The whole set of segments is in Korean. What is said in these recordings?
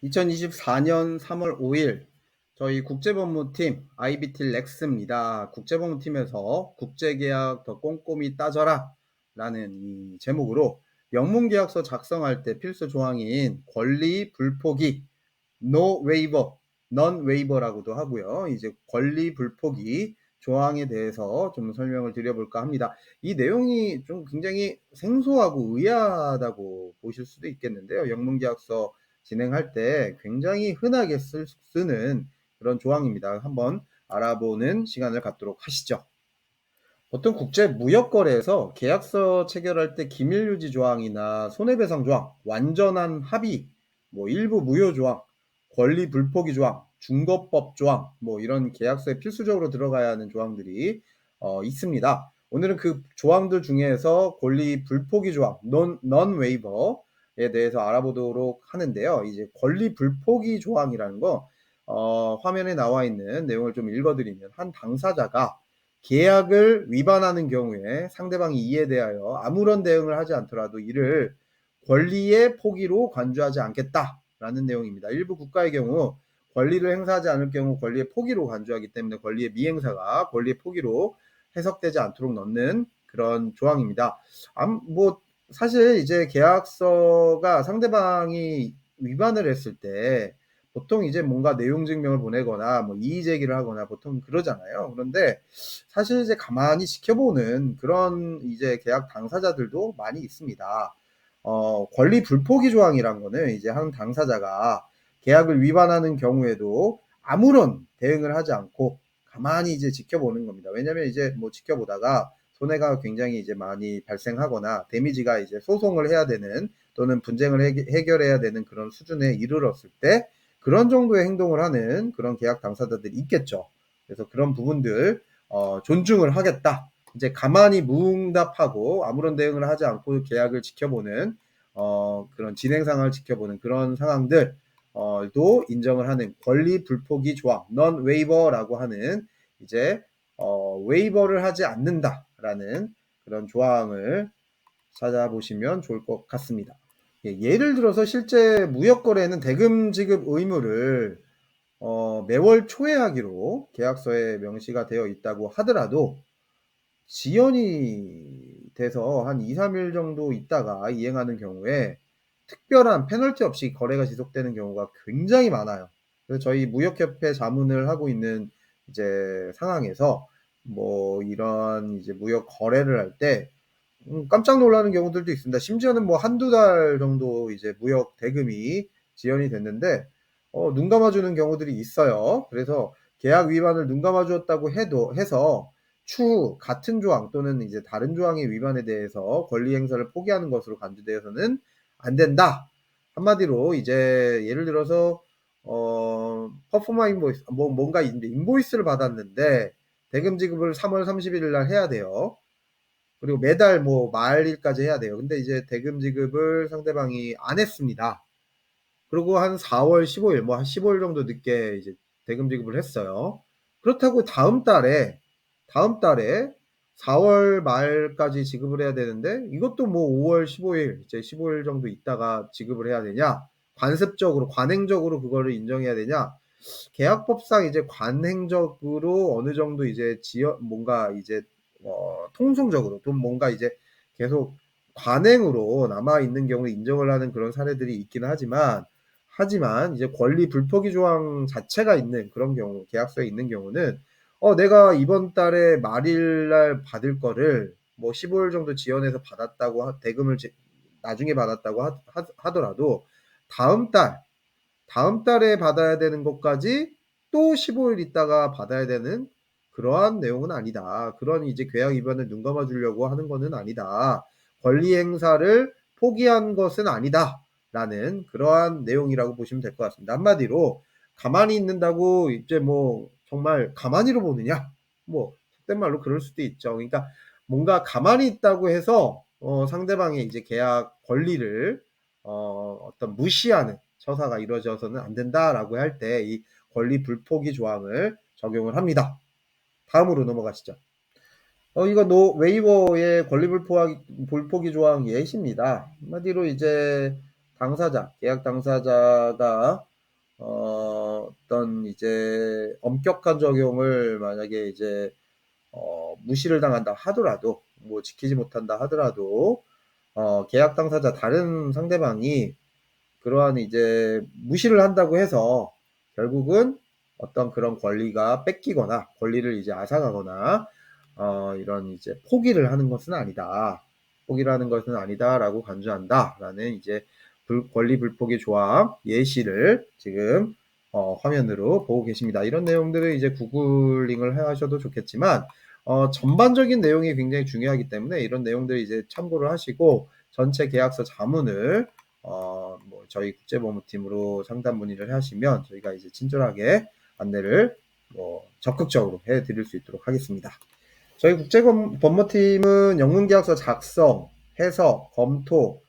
2024년 3월 5일 저희 국제법무팀 IBT 렉스입니다. 국제법무팀에서 국제계약 더 꼼꼼히 따져라 라는 이 제목으로 영문계약서 작성할 때 필수 조항인 권리 불포기 No waiver, non waiver라고도 하고요. 이제 권리 불포기 조항에 대해서 좀 설명을 드려볼까 합니다. 이 내용이 좀 굉장히 생소하고 의아하다고 보실 수도 있겠는데요. 영문계약서 진행할 때 굉장히 흔하게 쓰는 그런 조항입니다. 한번 알아보는 시간을 갖도록 하시죠. 보통 국제 무역 거래에서 계약서 체결할 때 기밀 유지 조항이나 손해배상 조항, 완전한 합의, 일부 무효 조항, 권리 불포기 조항, 중거법 조항, 이런 계약서에 필수적으로 들어가야 하는 조항들이 있습니다. 오늘은 그 조항들 중에서 권리 불포기 조항, non waiver에 대해서 알아보도록 하는데요. 이제 권리 불포기 조항이라는 거 화면에 나와 있는 내용을 좀 읽어드리면 한 당사자가 계약을 위반하는 경우에 상대방이 이에 대하여 아무런 대응을 하지 않더라도 이를 권리의 포기로 간주하지 않겠다라는 내용입니다. 일부 국가의 경우 권리를 행사하지 않을 경우 권리의 포기로 간주하기 때문에 권리의 미행사가 권리의 포기로 해석되지 않도록 넣는 그런 조항입니다. 사실 이제 계약서가 상대방이 위반을 했을 때 보통 이제 뭔가 내용 증명을 보내거나 이의 제기를 하거나 보통 그러잖아요. 그런데 사실 이제 가만히 지켜보는 그런 이제 계약 당사자들도 많이 있습니다. 권리 불포기 조항이란 거는 이제 한 당사자가 계약을 위반하는 경우에도 아무런 대응을 하지 않고 가만히 이제 지켜보는 겁니다. 왜냐면 이제 지켜보다가 손해가 굉장히 이제 많이 발생하거나 데미지가 이제 소송을 해야 되는 또는 분쟁을 해결해야 되는 그런 수준에 이르렀을 때 그런 정도의 행동을 하는 그런 계약 당사자들이 있겠죠. 그래서 그런 부분들 존중을 하겠다. 이제 가만히 무응답하고 아무런 대응을 하지 않고 계약을 지켜보는 그런 진행 상황을 지켜보는 그런 상황들 도 인정을 하는 권리 불포기 조항, non waiver라고 하는 이제 웨이버를 하지 않는다라는 그런 조항을 찾아보시면 좋을 것 같습니다. 예를 들어서 실제 무역 거래는 대금 지급 의무를 매월 초에 하기로 계약서에 명시가 되어 있다고 하더라도 지연이 돼서 한 2, 3일 정도 있다가 이행하는 경우에 특별한 페널티 없이 거래가 지속되는 경우가 굉장히 많아요. 그래서 저희 무역협회 자문을 하고 있는 이제 상황에서 이런 이제 무역 거래를 할 때 깜짝 놀라는 경우들도 있습니다. 심지어는 한두 달 정도 이제 무역 대금이 지연이 됐는데 눈 감아주는 경우들이 있어요. 그래서 계약 위반을 눈 감아주었다고 해서 추후 같은 조항 또는 이제 다른 조항의 위반에 대해서 권리 행사를 포기하는 것으로 간주되어서는 안 된다. 한마디로 이제 예를 들어서 퍼포마 인보이스 뭔가 인보이스를 받았는데 대금 지급을 3월 31일 날 해야 돼요. 그리고 매달 말일까지 해야 돼요. 근데 이제 대금 지급을 상대방이 안 했습니다. 그리고 한 4월 15일, 한 15일 정도 늦게 이제 대금 지급을 했어요. 그렇다고 다음 달에 4월 말까지 지급을 해야 되는데 이것도 5월 15일, 이제 15일 정도 있다가 지급을 해야 되냐? 관습적으로, 관행적으로 그거를 인정해야 되냐? 계약법상 이제 관행적으로 어느 정도 이제 뭔가 이제 통속적으로 또 뭔가 이제 계속 관행으로 남아 있는 경우에 인정을 하는 그런 사례들이 있기는 하지만 이제 권리 불포기 조항 자체가 있는 그런 경우, 계약서에 있는 경우는 내가 이번 달에 말일날 받을 거를 15일 정도 지연해서 받았다고 대금을 나중에 받았다고 하더라도 다음 달에 받아야 되는 것까지 또 15일 있다가 받아야 되는 그러한 내용은 아니다. 그런 이제 계약 위반을 눈 감아 주려고 하는 것은 아니다. 권리 행사를 포기한 것은 아니다. 라는 그러한 내용이라고 보시면 될 것 같습니다. 한마디로 가만히 있는다고 이제 정말 가만히로 보느냐? 속된 말로 그럴 수도 있죠. 그러니까 뭔가 가만히 있다고 해서 상대방의 이제 계약 권리를 어떤 무시하는 처사가 이루어져서는 안 된다라고 할 때 이 권리 불포기 조항을 적용을 합니다. 다음으로 넘어가시죠. 이거 웨이버의 권리 불포기 조항 예시입니다. 한마디로 이제 당사자, 계약 당사자가 어떤 이제 엄격한 적용을 만약에 이제 무시를 당한다 하더라도, 뭐 지키지 못한다 하더라도, 계약 당사자 다른 상대방이 그러한 이제 무시를 한다고 해서 결국은 어떤 그런 권리가 뺏기거나 권리를 이제 앗아가거나 이런 이제 포기를 하는 것은 아니다. 포기를 하는 것은 아니다라고 간주한다라는 이제 권리 불포기 조항 예시를 지금 화면으로 보고 계십니다. 이런 내용들을 이제 구글링을 하셔도 좋겠지만 전반적인 내용이 굉장히 중요하기 때문에 이런 내용들 이제 참고를 하시고 전체 계약서 자문을 뭐 저희 국제법무팀으로 상담 문의를 하시면 저희가 이제 친절하게 안내를 뭐 적극적으로 해드릴 수 있도록 하겠습니다. 저희 국제법무팀은 영문계약서 작성, 해석, 검토,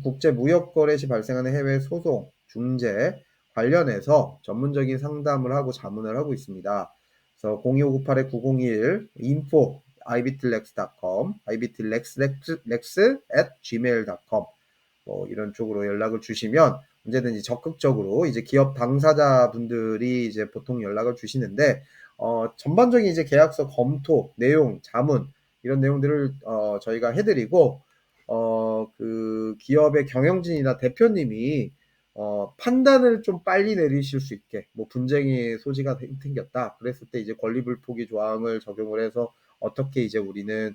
국제무역거래 시 발생하는 해외 소송, 중재 관련해서 전문적인 상담을 하고 자문을 하고 있습니다. 그래서 02598-9021 info ibtlex.com, ibtlex@gmail.com 뭐 이런 쪽으로 연락을 주시면 언제든지 적극적으로 이제 기업 당사자분들이 이제 보통 연락을 주시는데 전반적인 이제 계약서 검토, 내용, 자문 이런 내용들을 저희가 해드리고 그 기업의 경영진이나 대표님이 판단을 좀 빨리 내리실 수 있게 뭐 분쟁의 소지가 생겼다 그랬을 때 이제 권리불포기 조항을 적용을 해서 어떻게 이제 우리는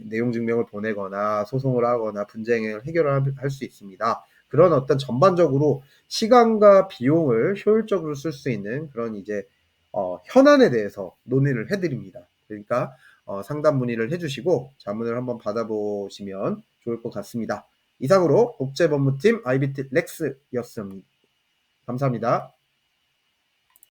내용 증명을 보내거나 소송을 하거나 분쟁을 해결을 할 수 있습니다. 그런 어떤 전반적으로 시간과 비용을 효율적으로 쓸 수 있는 그런 이제 현안에 대해서 논의를 해드립니다. 그러니까 상담 문의를 해주시고 자문을 한번 받아보시면 좋을 것 같습니다. 이상으로 국제법무팀 IBT 렉스였습니다. 감사합니다.